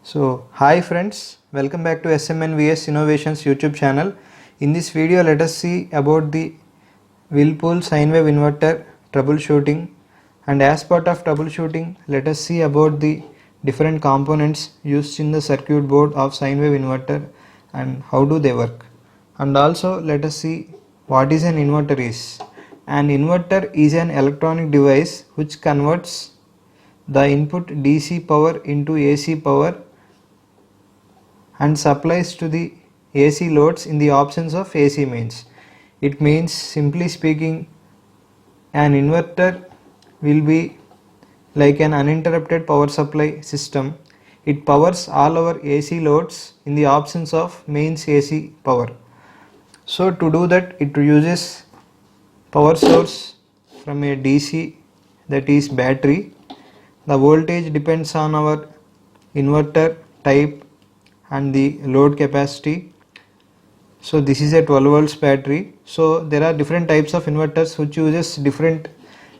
Hi friends, welcome back to SMNVS Innovations YouTube channel. In this video, let us see about the Whirlpool sine wave inverter troubleshooting, and as part of troubleshooting, let us see about the different components used in the circuit board of sine wave inverter and how do they work. And also let us see what is an inverter is. An inverter is an electronic device which converts the input DC power into AC power and supplies to the AC loads in the absence of AC mains. It means, simply speaking, an inverter will be like an uninterrupted power supply system. It powers all our AC loads in the absence of mains AC power. So to do that, it uses power source from a DC, that is battery. The voltage depends on our inverter type and the load capacity. So this is a 12 volts battery. So there are different types of inverters which uses different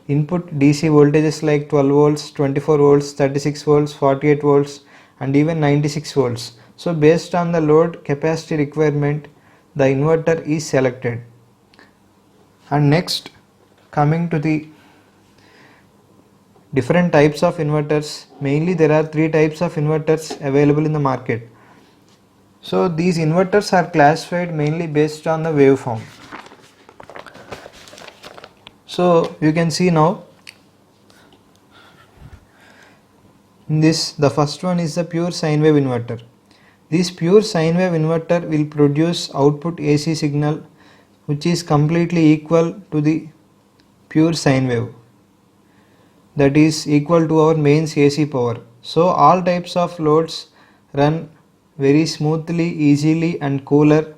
input DC voltages like 12 volts, 24 volts, 36 volts, 48 volts and even 96 volts. So based on the load capacity requirement, the inverter is selected. And next, coming to the different types of inverters, mainly there are three types of inverters available in the market. So these inverters are classified mainly based on the waveform. So you can see now in this, the first one is the pure sine wave inverter. This pure sine wave inverter will produce output AC signal which is completely equal to the pure sine wave, that is equal to our mains AC power. So all types of loads run very smoothly, easily and cooler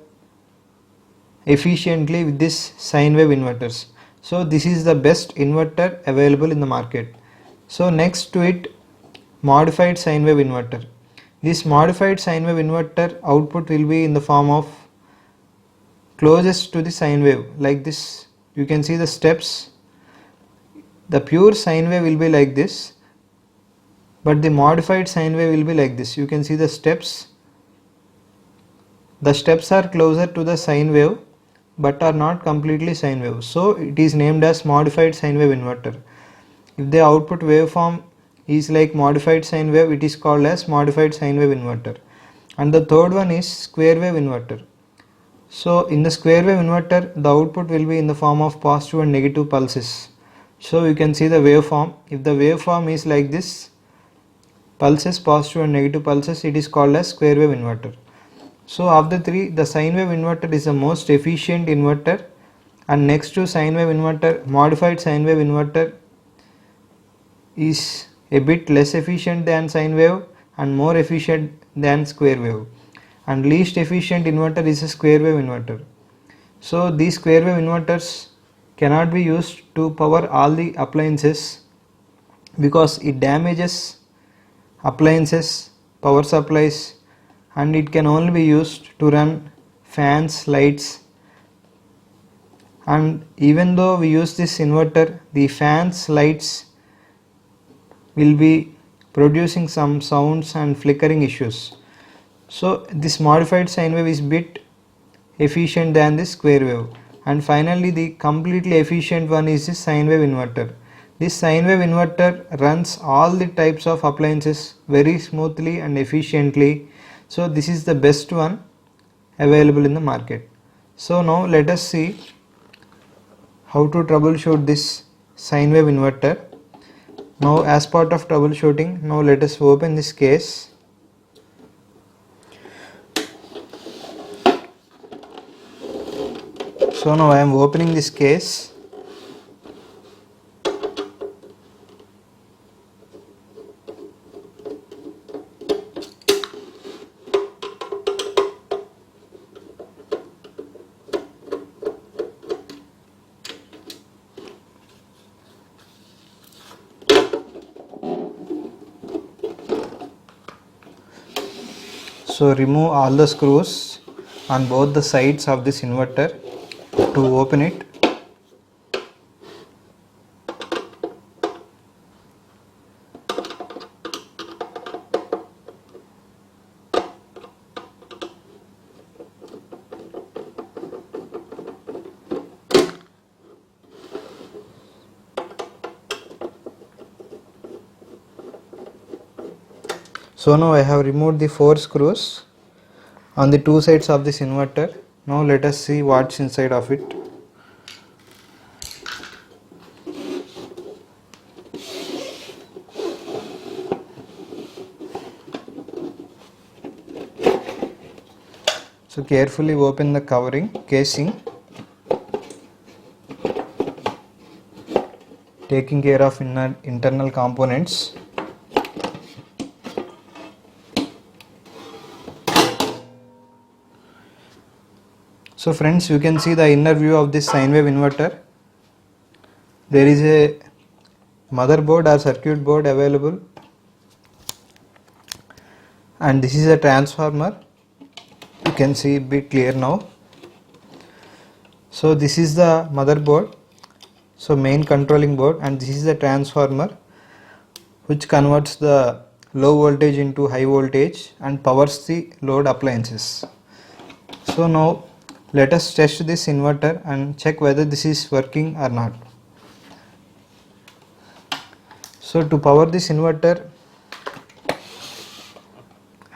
efficiently with this sine wave inverters. So this is the best inverter available in the market. So next to it, modified sine wave inverter. This modified sine wave inverter output will be in the form of closest to the sine wave, like this. You can see the steps. The pure sine wave will be like this, but the modified sine wave will be like this. You can see the steps. The steps are closer to the sine wave but are not completely sine wave, so it is named as modified sine wave inverter. If the output waveform is like modified sine wave, it is called as modified sine wave inverter. And the third one is square wave inverter. So in the square wave inverter, the output will be in the form of positive and negative pulses. So you can see the waveform. If the waveform is like this, pulses, positive and negative pulses, it is called as square wave inverter. So of the three, the sine wave inverter is the most efficient inverter, and next to sine wave inverter, modified sine wave inverter is a bit less efficient than sine wave and more efficient than square wave, and least efficient inverter is a square wave inverter. So these square wave inverters cannot be used to power all the appliances because it damages appliances, power supplies, and it can only be used to run fans, lights. And even though we use this inverter, the fans, lights will be producing some sounds and flickering issues. So this modified sine wave is bit efficient than this square wave. And finally, the completely efficient one is this sine wave inverter. This sine wave inverter runs all the types of appliances very smoothly and efficiently. So this is the best one available in the market. So now let us see how to troubleshoot this sine wave inverter. Now as part of troubleshooting, now let us open this case. So now I am opening this case. So remove all the screws on both the sides of this inverter to open it. So now I have removed the 4 screws on the 2 sides of this inverter. Now let us see what's inside of it. So carefully open the covering casing, taking care of internal components. So friends, you can see the inner view of this sine wave inverter. There is a motherboard or circuit board available, and this is a transformer. You can see a bit clear now. So this is the motherboard, so main controlling board, and this is the transformer which converts the low voltage into high voltage and powers the load appliances. So now let us test this inverter and check whether this is working or not. So to power this inverter,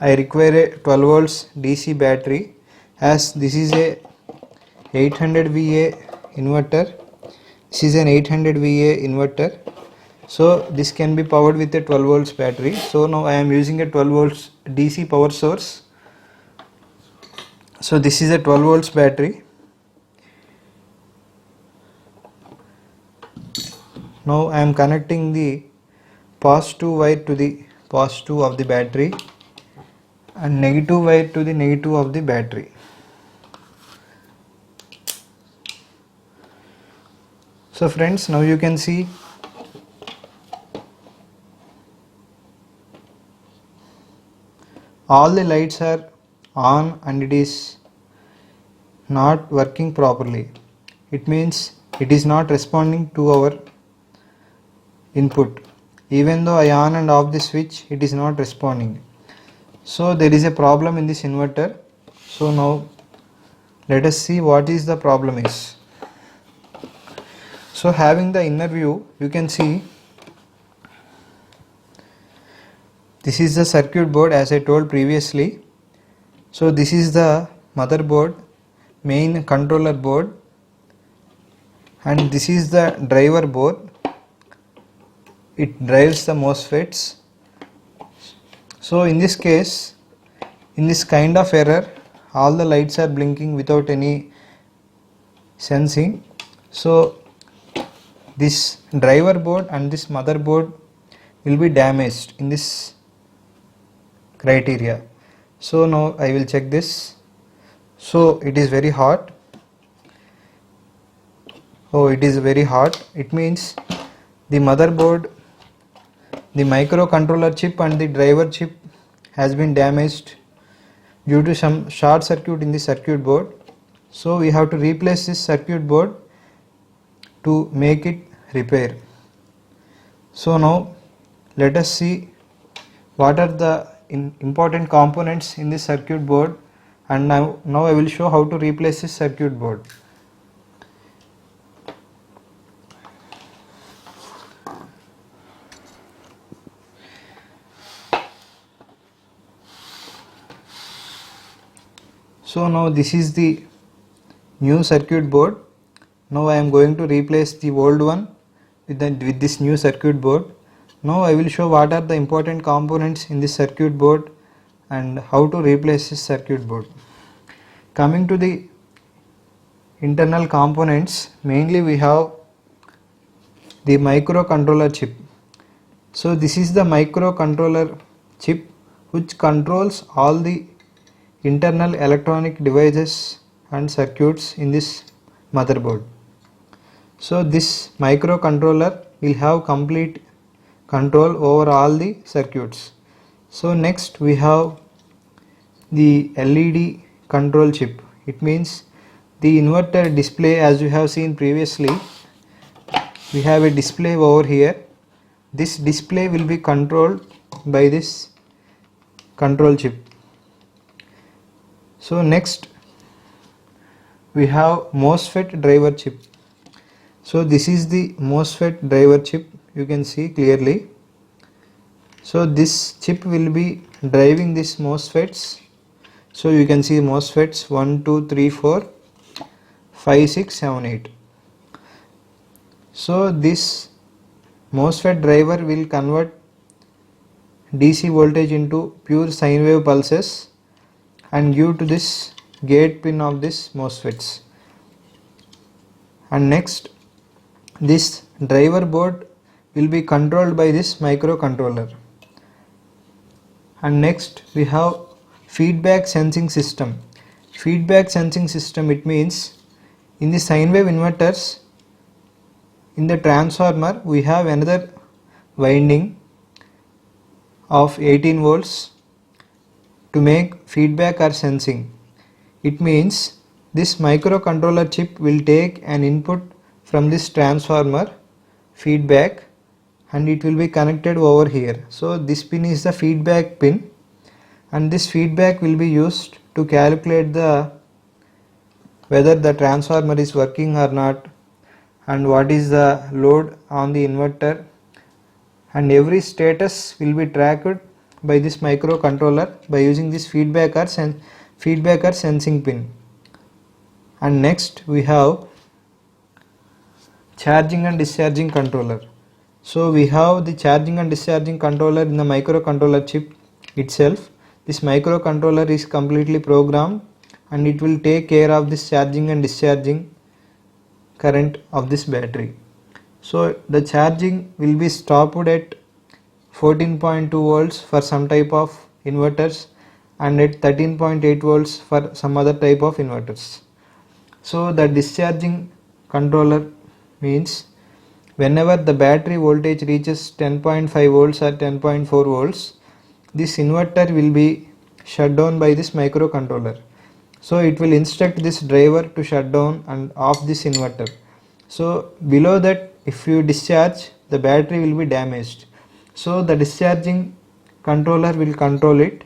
I require a 12 volts DC battery, as this is a 800 VA inverter. This is an 800 VA inverter. So this can be powered with a 12 volts battery. So now I am using a 12 volts DC power source. So this is a 12 volts battery. Now I am connecting the positive wire to the positive of the battery and negative wire to the negative of the battery. So friends, now you can see all the lights are on and it is not working properly. It means it is not responding to our input. Even though I on and off the switch, it is not responding. So there is a problem in this inverter. So now let us see what is the problem is. So having the inner view, you can see this is the circuit board as I told previously. So this is the motherboard, main controller board, and this is the driver board. It drives the MOSFETs. So in this case, in this kind of error, all the lights are blinking without any sensing. So this driver board and this motherboard will be damaged in this criteria. So now I will check this. So it is very hot. Oh, it is very hot. It means the motherboard, the microcontroller chip and the driver chip has been damaged due to some short circuit in the circuit board. So we have to replace this circuit board to make it repair. So now let us see what are the important components in this circuit board, and now I will show how to replace this circuit board. So now this is the new circuit board. Now I am going to replace the old one with this new circuit board. Now I will show what are the important components in this circuit board and how to replace this circuit board. Coming to the internal components, mainly we have the microcontroller chip. So this is the microcontroller chip which controls all the internal electronic devices and circuits in this motherboard. So this microcontroller will have complete control over all the circuits. So next we have the LED control chip. It means the inverter display, as you have seen previously, we have a display over here. This display will be controlled by this control chip. So next we have MOSFET driver chip. So this is the MOSFET driver chip, you can see clearly. So this chip will be driving this MOSFETs. So you can see MOSFETs 1, 2, 3, 4, 5, 6, 7, 8. So this MOSFET driver will convert DC voltage into pure sine wave pulses and give to this gate pin of this MOSFETs. And next, this driver board will be controlled by this microcontroller. And next we have feedback sensing system. Feedback sensing system, it means in the sine wave inverters, in the transformer we have another winding of 18 volts to make feedback or sensing. It means this microcontroller chip will take an input from this transformer feedback and it will be connected over here. So this pin is the feedback pin, and this feedback will be used to calculate whether the transformer is working or not, and what is the load on the inverter, and every status will be tracked by this microcontroller by using this feedback or sensing pin. And next we have charging and discharging controller. So we have the charging and discharging controller in the microcontroller chip itself. This microcontroller is completely programmed and it will take care of this charging and discharging current of this battery. So the charging will be stopped at 14.2 volts for some type of inverters and at 13.8 volts for some other type of inverters. So the discharging controller means whenever the battery voltage reaches 10.5 volts or 10.4 volts, this inverter will be shut down by this microcontroller. So it will instruct this driver to shut down and off this inverter. So below that, if you discharge, the battery will be damaged. So the discharging controller will control it.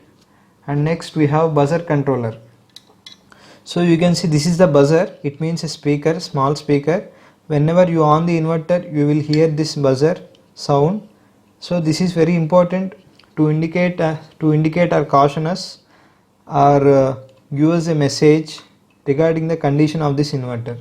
And next we have buzzer controller. So you can see this is the buzzer. It means a speaker, small speaker. Whenever you on the inverter, you will hear this buzzer sound. So this is very important to indicate or caution us or give us a message regarding the condition of this inverter.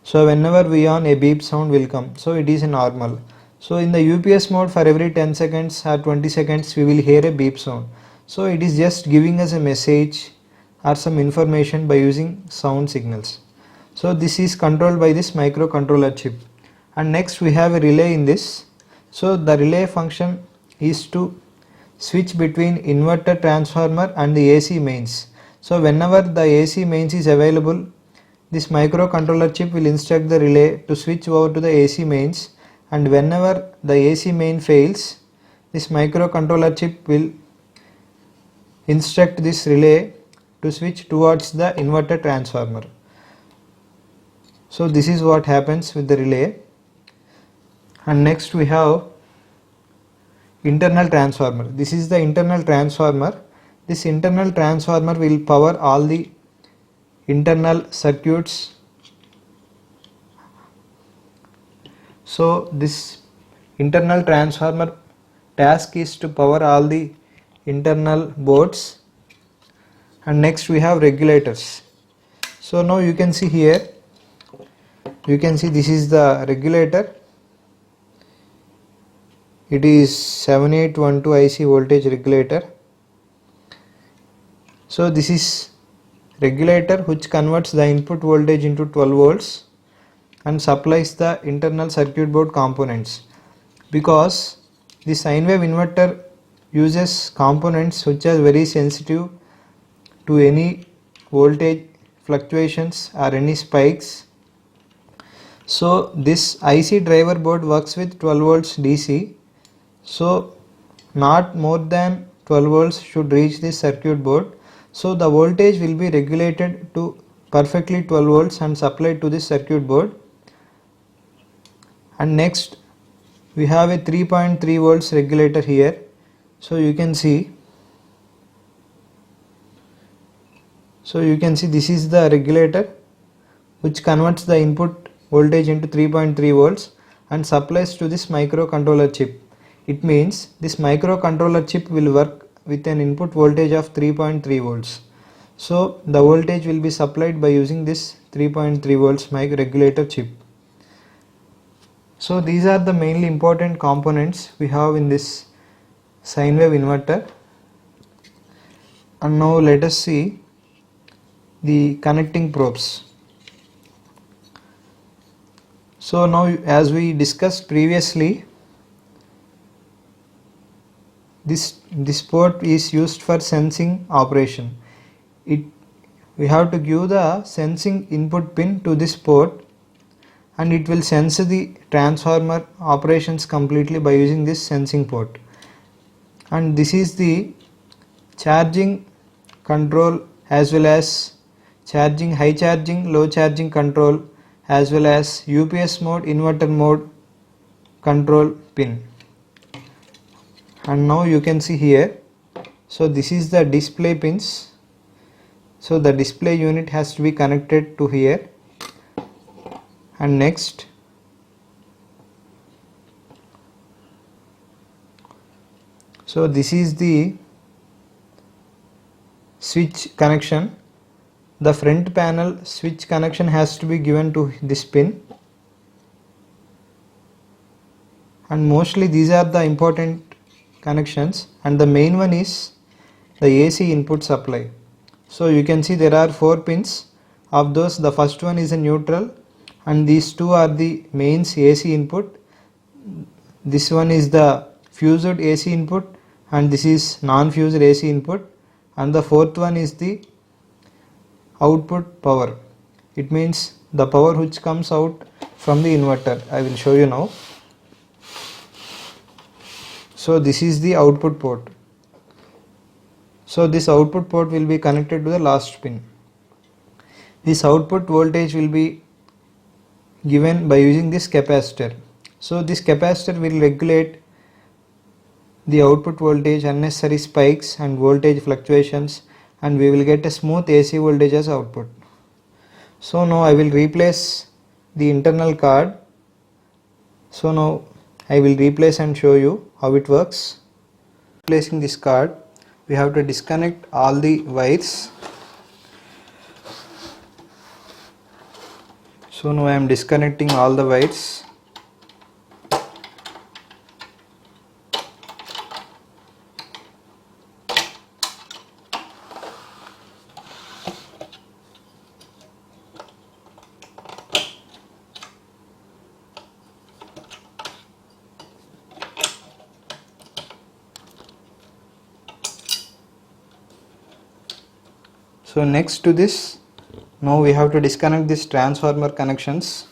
So whenever we on, a beep sound will come. So it is normal. So in the UPS mode, for every 10 seconds or 20 seconds we will hear a beep sound. So it is just giving us a message or some information by using sound signals. So this is controlled by this microcontroller chip. And next we have a relay in this. So the relay function is to switch between inverter transformer and the AC mains. So whenever the AC mains is available, this microcontroller chip will instruct the relay to switch over to the AC mains, and whenever the AC main fails, this microcontroller chip will instruct this relay to switch towards the inverter transformer. So this is what happens with the relay. And next we have internal transformer. This is the internal transformer. This internal transformer will power all the internal circuits. So this internal transformer task is to power all the internal boards. And next we have regulators. So now you can see here, you can see this is the regulator. It is 7812 IC voltage regulator. So this is regulator which converts the input voltage into 12 volts and supplies the internal circuit board components, because the sine wave inverter uses components which are very sensitive to any voltage fluctuations or any spikes. So this IC driver board works with 12 volts DC. So not more than 12 volts should reach this circuit board. So the voltage will be regulated to perfectly 12 volts and supplied to this circuit board. And next we have a 3.3 volts regulator here. So you can see this is the regulator which converts the input voltage into 3.3 volts and supplies to this microcontroller chip. It means this microcontroller chip will work with an input voltage of 3.3 volts. So the voltage will be supplied by using this 3.3 volts mic regulator chip. So these are the mainly important components we have in this sine wave inverter. And now let us see the connecting probes. So now, as we discussed previously, this port is used for sensing operation. We have to give the sensing input pin to this port, and it will sense the transformer operations completely by using this sensing port. And this is the charging control, as well as charging, high charging, low charging control, as well as UPS mode, inverter mode control pin. And now you can see here, so this is the display pins. So the display unit has to be connected to here. And next, so this is the switch connection. The front panel switch connection has to be given to this pin, and mostly these are the important connections, and the main one is the AC input supply. So you can see there are 4 pins. Of those, the first one is a neutral, and these 2 are the mains AC input. This one is the fused AC input, and this is non-fused AC input, and the fourth one is the output power. It means the power which comes out from the inverter. I will show you now. So this is the output port. So this output port will be connected to the last pin. This output voltage will be given by using this capacitor. So this capacitor will regulate the output voltage, unnecessary spikes and voltage fluctuations, and we will get a smooth AC voltage as output. So now I will replace the internal card. So now I will replace and show you how it works. Replacing this card, we have to disconnect all the wires. So now I am disconnecting all the wires. So next to this, now we have to disconnect this transformer connections.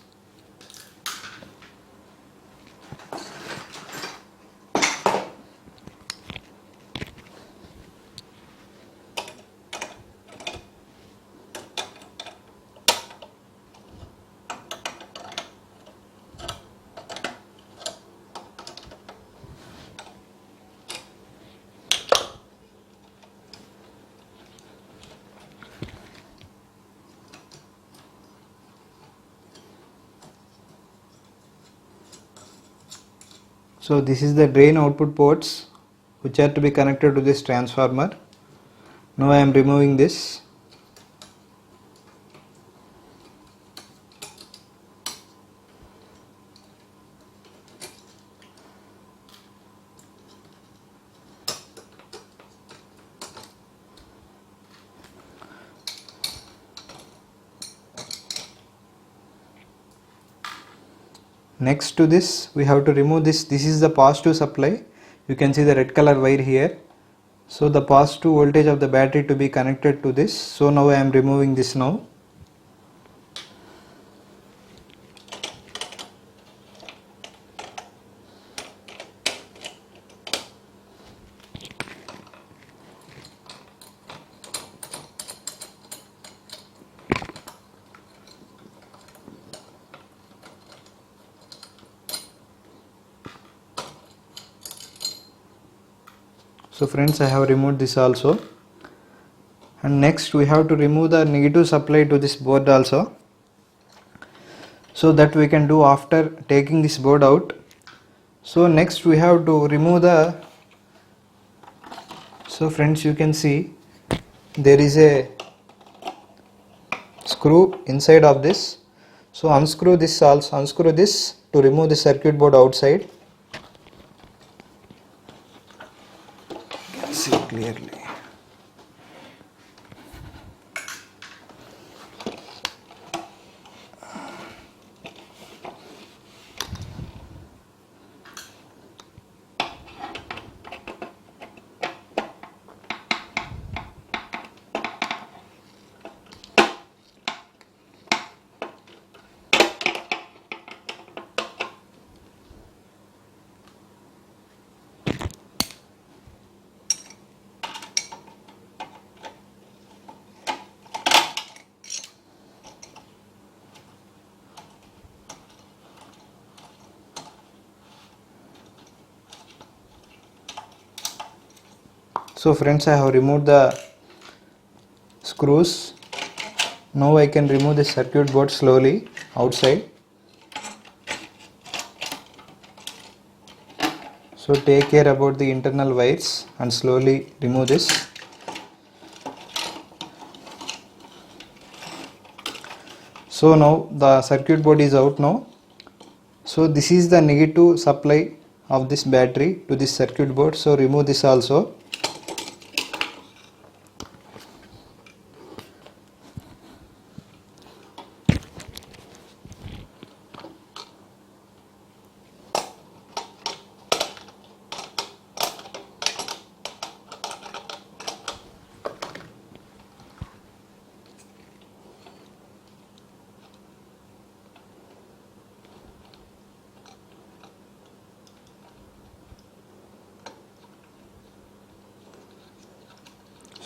So this is the drain output ports which are to be connected to this transformer. Now I am removing this. Next to this, we have to remove this. This is the positive supply. You can see the red color wire here. So the positive voltage of the battery to be connected to this. So now I am removing this now. So friends, I have removed this also. And next we have to remove the negative supply to this board also. So that we can do after taking this board out. So next we have to remove the, so friends, you can see there is a screw inside of this. So unscrew this also, unscrew this to remove the circuit board outside. You can see clearly. So friends, I have removed the screws. Now I can remove the circuit board slowly outside. So take care about the internal wires and slowly remove this. So now the circuit board is out now. So this is the negative supply of this battery to this circuit board. So remove this also.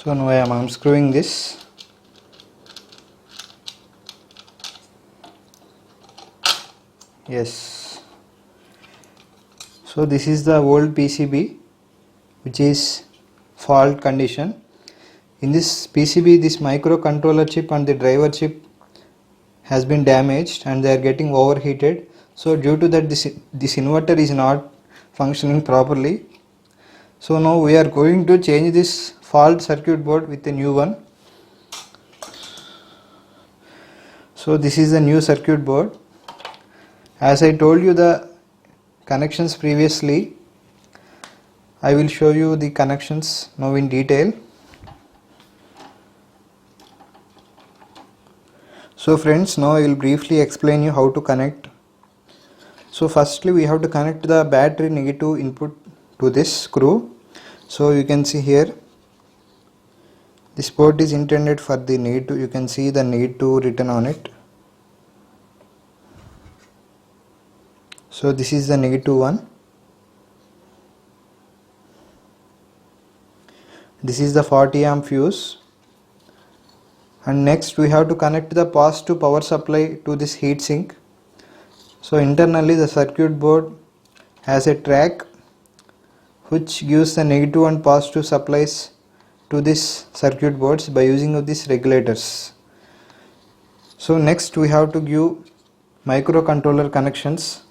So now I am unscrewing this. Yes. So this is the old PCB which is fault condition. In this PCB, this microcontroller chip and the driver chip has been damaged and they are getting overheated. So due to that, this inverter is not functioning properly. So now we are going to change this fault circuit board with a new one. So this is the new circuit board. As I told you the connections previously, I will show you the connections now in detail. So friends, now I will briefly explain you how to connect. So firstly we have to connect the battery negative input to this screw. So you can see here, this port is intended for the negative. You can see the negative written on it. So this is the negative one. This is the 40 amp fuse. And next we have to connect the positive power supply to this heatsink. So internally the circuit board has a track which gives the negative and positive supplies to this circuit boards by using of these regulators. So next we have to give microcontroller connections.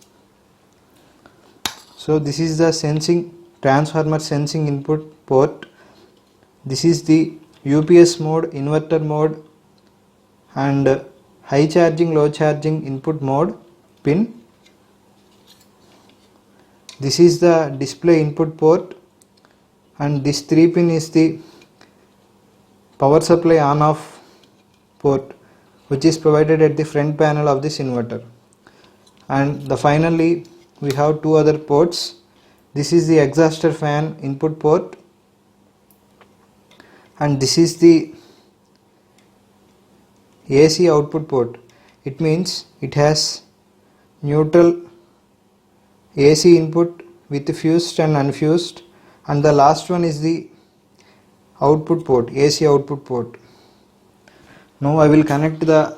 So this is the sensing transformer sensing input port. This is the UPS mode, inverter mode and high charging low charging input mode pin. This is the display input port and this 3 pin is the power supply on off port which is provided at the front panel of this inverter. And finally we have two other ports. This is the exhauster fan input port and this is the AC output port. It means it has neutral AC input with fused and unfused, and the last one is the output port, AC output port. Now I will connect the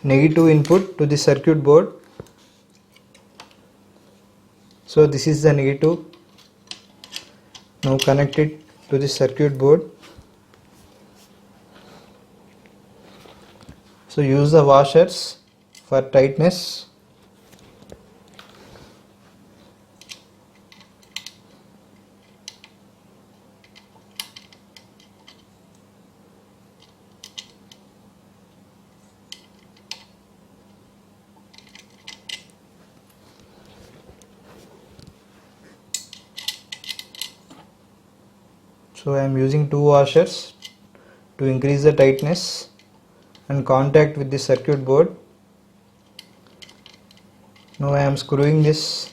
negative input to the circuit board. So this is the negative. Now connect it to the circuit board. So use the washers for tightness. So I am using two washers to increase the tightness and contact with the circuit board. Now I am screwing this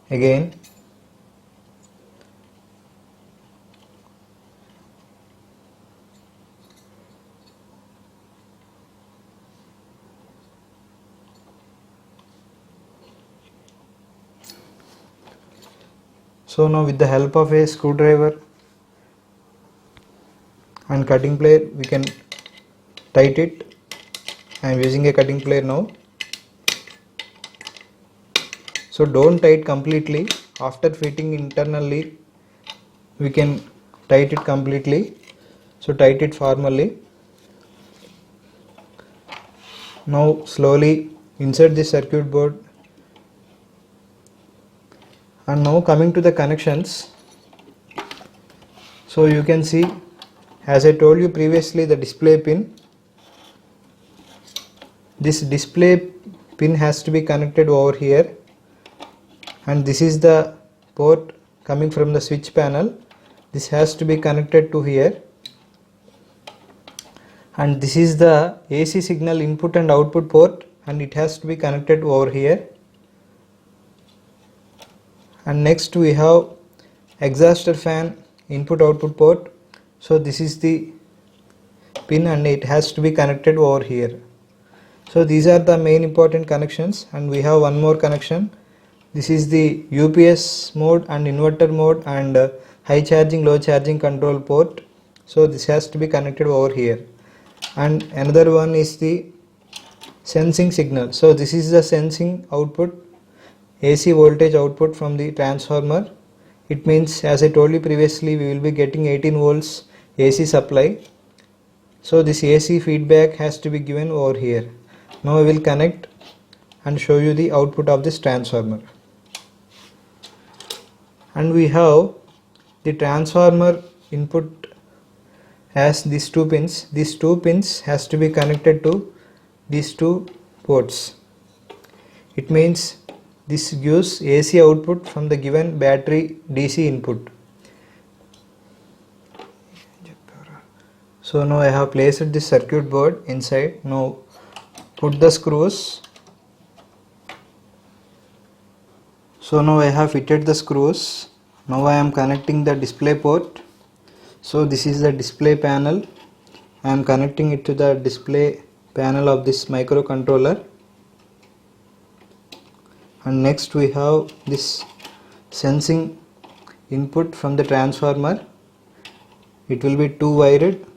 again. So now with the help of a screwdriver and cutting plier we can tight it. I am using a cutting plier now. So don't tight completely. After fitting internally we can tight it completely. So tight it formally. Now slowly insert the circuit board. And now coming to the connections. So you can see, as I told you previously, the display pin. This display pin has to be connected over here, and this is the port coming from the switch panel. This has to be connected to here, and this is the AC signal input and output port, and it has to be connected over here. And next we have exhauster fan input output port. So this is the pin and it has to be connected over here. So these are the main important connections, and we have one more connection. This is the UPS mode and inverter mode and high charging low charging control port. So this has to be connected over here. And another one is the sensing signal. So this is the sensing output, AC voltage output from the transformer. It means, as I told you previously, we will be getting 18 volts AC supply. So this AC feedback has to be given over here. Now I will connect and show you the output of this transformer. And we have the transformer input has these two pins. These two pins has to be connected to these two ports. It means this gives AC output from the given battery DC input. So now I have placed this circuit board inside. Now put the screws. So now I have fitted the screws. Now I am connecting the display port. So this is the display panel. I am connecting it to the display panel of this microcontroller. And next we have this sensing input from the transformer. It will be two wired.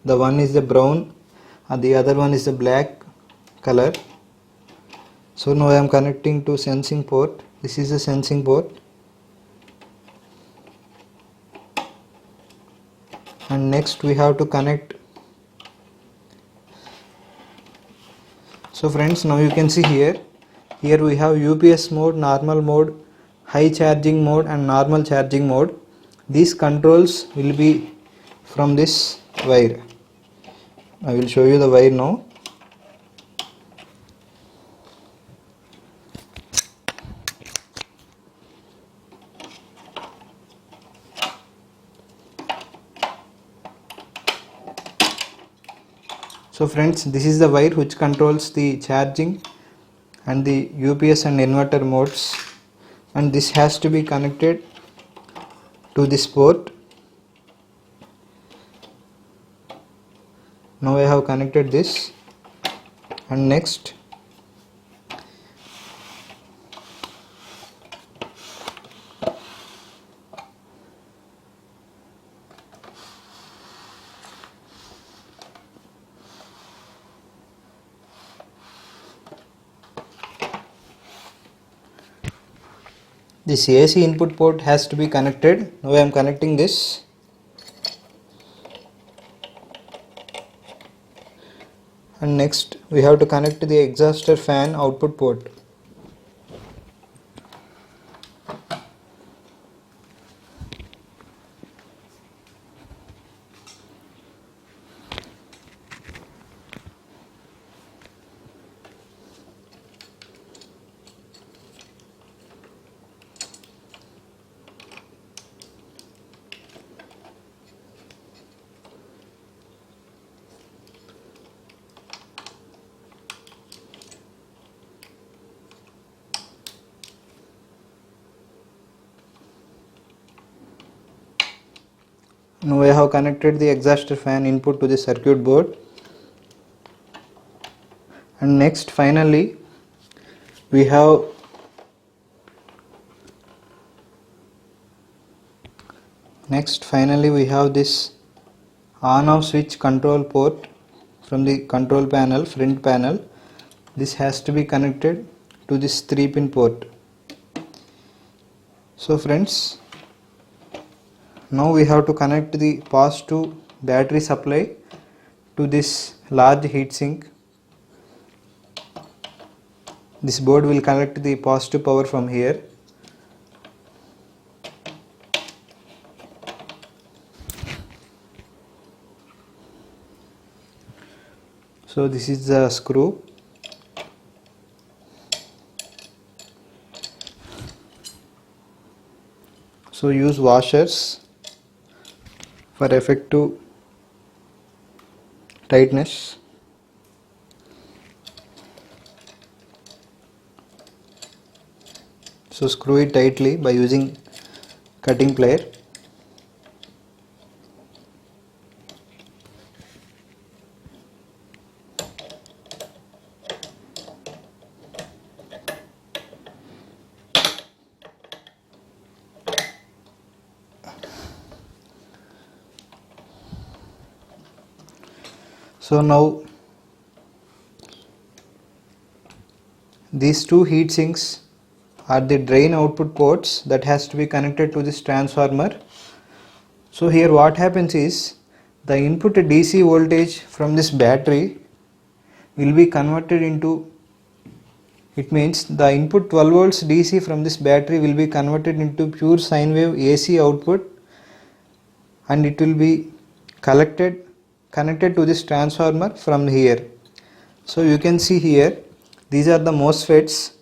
The one is the brown and the other one is the black color. So now I am connecting to sensing port. This is the sensing port. And next we have to connect. So friends, now you can see here we have UPS mode, normal mode, high charging mode and normal charging mode. These controls will be from this wire. I will show you the wire now. So friends, this is the wire which controls the charging and the UPS and inverter modes, and this has to be connected to this port. Now I have connected this, and next this AC input port has to be connected. Now I am connecting this. And next we have to connect the exhauster fan output port. Now I have connected the exhaust fan input to the circuit board, and next finally we have this on off switch control port from the control panel, front panel. This has to be connected to this 3-pin port. So friends, now we have to connect the positive battery supply to this large heatsink. This board will collect the positive power from here. So this is the screw. So use washers for effective tightness. So screw it tightly by using cutting plier. So now these two heat sinks are the drain output ports that has to be connected to this transformer. So here what happens is the input DC voltage from this battery will be converted into, it means the input 12 volts DC from this battery will be converted into pure sine wave AC output, and it will be connected to this transformer from here. So you can see here, these are the MOSFETs.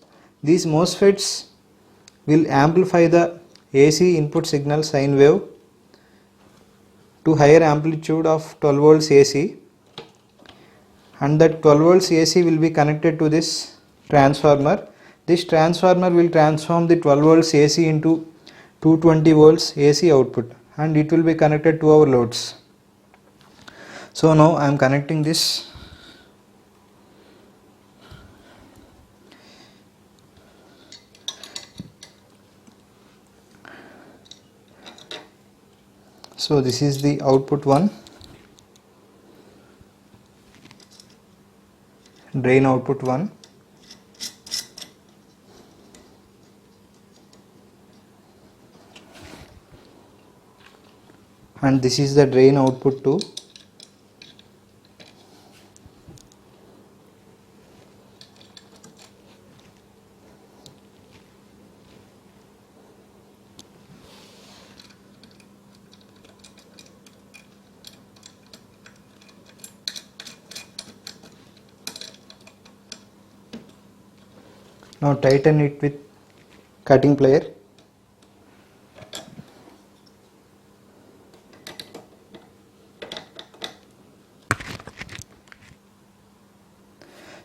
These MOSFETs will amplify the AC input signal sine wave to higher amplitude of 12 volts AC, and that 12 volts AC will be connected to this transformer. This transformer will transform the 12 volts AC into 220 volts AC output, and it will be connected to our loads. So now I am connecting this. So this is the output 1, drain output 1, and this is the drain output 2. Now tighten it with cutting plier.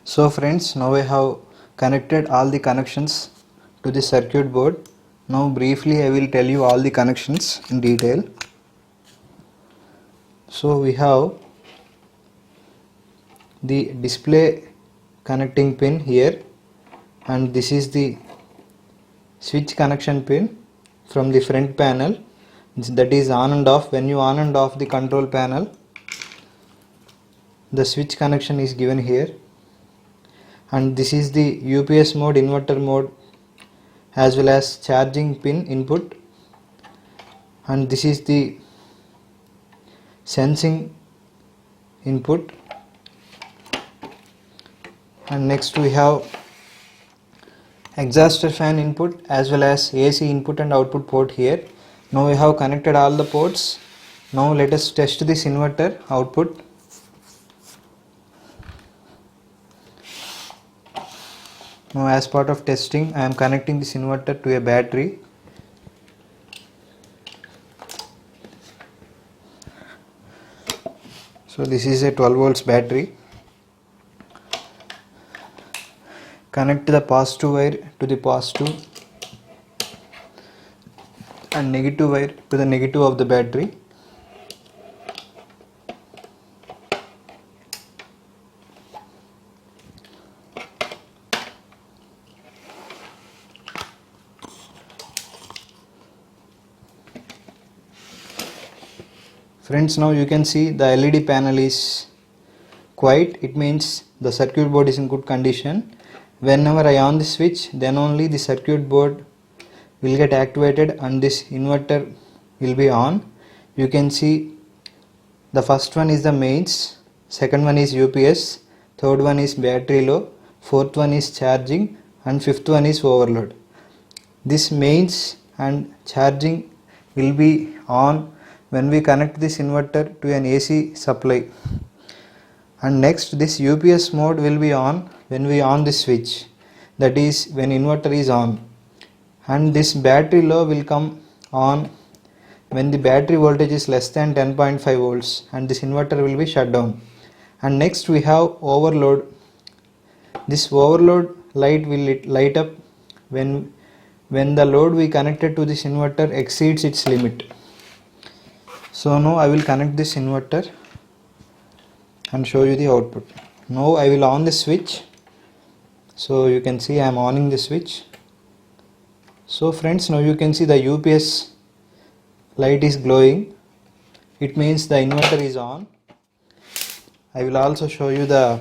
So friends, now I have connected all the connections to the circuit board. Now briefly I will tell you all the connections in detail. So we have the display connecting pin here, and this is the switch connection pin from the front panel, that is on and off. When you on and off the control panel, the switch connection is given here, and this is the UPS mode, inverter mode, as well as charging pin input, and this is the sensing input. And next we have exhaust fan input as well as AC input and output port here. Now we have connected all the ports. Now let us test this inverter output. Now as part of testing, I am connecting this inverter to a battery. So this is a 12 volts battery. Connect the positive wire to the positive and negative wire to the negative of the battery. Friends, now you can see the LED panel is quiet. It means the circuit board is in good condition. Whenever I on the switch, then only the circuit board will get activated and this inverter will be on. You can see the first one is the mains, second one is UPS, third one is battery low, fourth one is charging, and fifth one is overload. This mains and charging will be on when we connect this inverter to an AC supply. And next, this UPS mode will be on when we on the switch, that is when inverter is on. And this battery low will come on when the battery voltage is less than 10.5 volts and this inverter will be shut down. And next we have overload. This overload light will light up when the load we connected to this inverter exceeds its limit. So now I will connect this inverter and show you the output. Now I will on the switch. So you can see I am owning the switch. So friends, now you can see the UPS light is glowing. It means the inverter is on. I will also show you the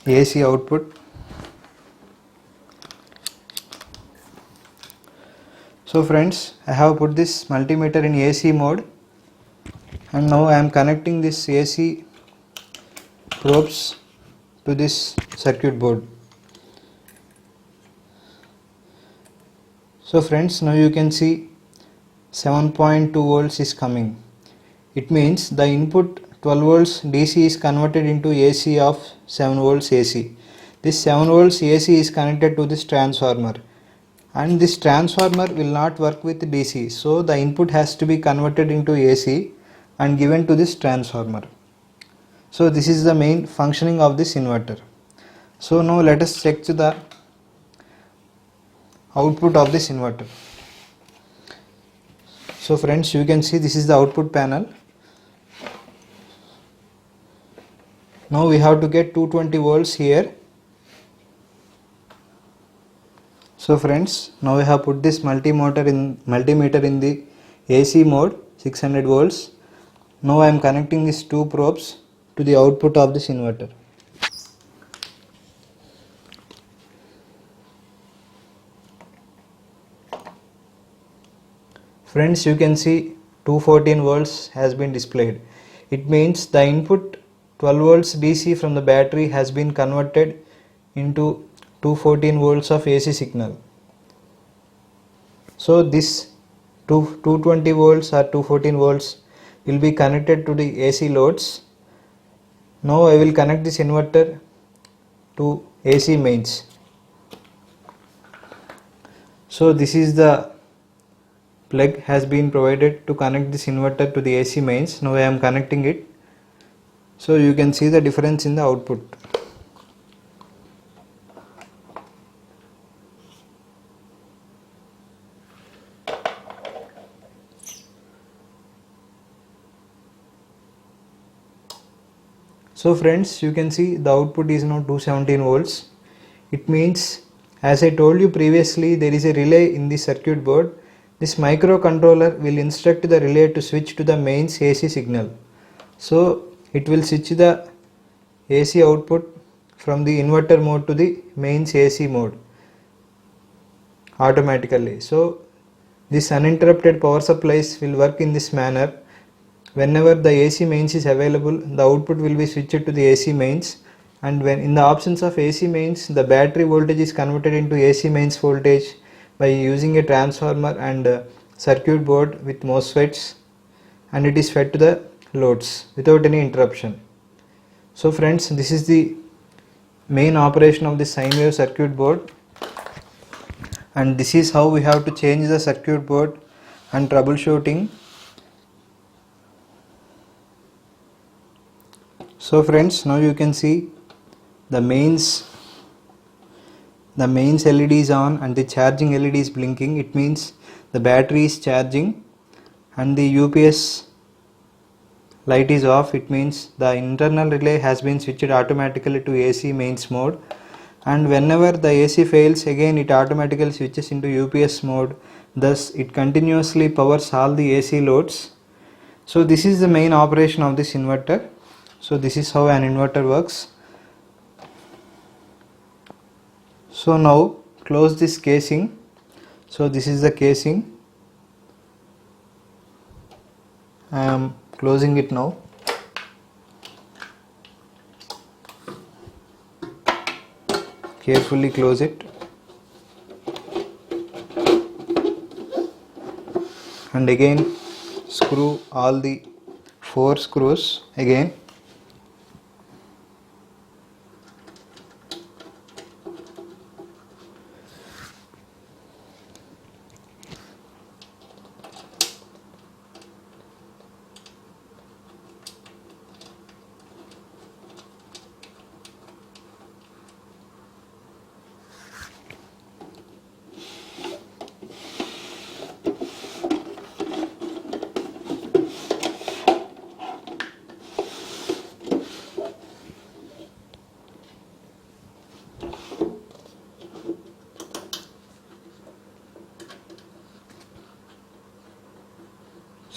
AC output. So friends, I have put this multimeter in AC mode and now I am connecting this AC probes to this circuit board. So friends, now you can see 7.2 volts is coming. It means the input 12 volts DC is converted into AC of 7 volts AC. This 7 volts AC is connected to this transformer and this transformer will not work with DC. So the input has to be converted into AC and given to this transformer. So this is the main functioning of this inverter. So now let us check to the output of this inverter. So friends, you can see this is the output panel. Now we have to get 220 volts here. So friends, now we have put this multimeter in the AC mode, 600 volts. Now I am connecting these two probes to the output of this inverter. Friends, you can see 214 volts has been displayed. It means the input 12 volts DC from the battery has been converted into 214 volts of AC signal. So this 220 volts or 214 volts will be connected to the AC loads. Now I will connect this inverter to AC mains. So this is the plug has been provided to connect this inverter to the AC mains. Now I am connecting it. So you can see the difference in the output. So friends, you can see the output is now 217 volts. It means, as I told you previously, there is a relay in the circuit board. This microcontroller will instruct the relay to switch to the mains AC signal. So it will switch the AC output from the inverter mode to the mains AC mode automatically. So this uninterrupted power supplies will work in this manner. Whenever the AC mains is available, the output will be switched to the AC mains, and when in the absence of AC mains, the battery voltage is converted into AC mains voltage by using a transformer and a circuit board with MOSFETs, and it is fed to the loads without any interruption. So friends, this is the main operation of the sine wave circuit board, and this is how we have to change the circuit board and troubleshooting. So friends, now you can see the mains LED is on and the charging LED is blinking. It means the battery is charging, and the UPS light is off, it means the internal relay has been switched automatically to AC mains mode, and whenever the AC fails, again it automatically switches into UPS mode. Thus it continuously powers all the AC loads. So this is the main operation of this inverter. So this is how an inverter works. So now close this casing. So this is the casing. I am closing it now. Carefully close it. And again screw all the 4 screws again.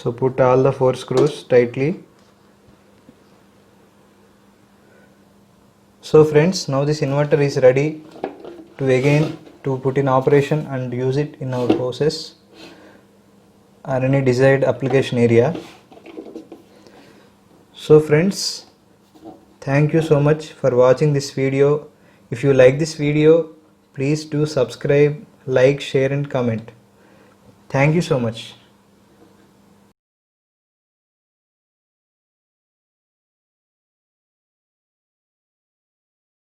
So put all the 4 screws tightly. So friends, now this inverter is ready to put in operation and use it in our houses or any desired application area. So friends, thank you so much for watching this video. If you like this video, please do subscribe, like, share and comment. Thank you so much.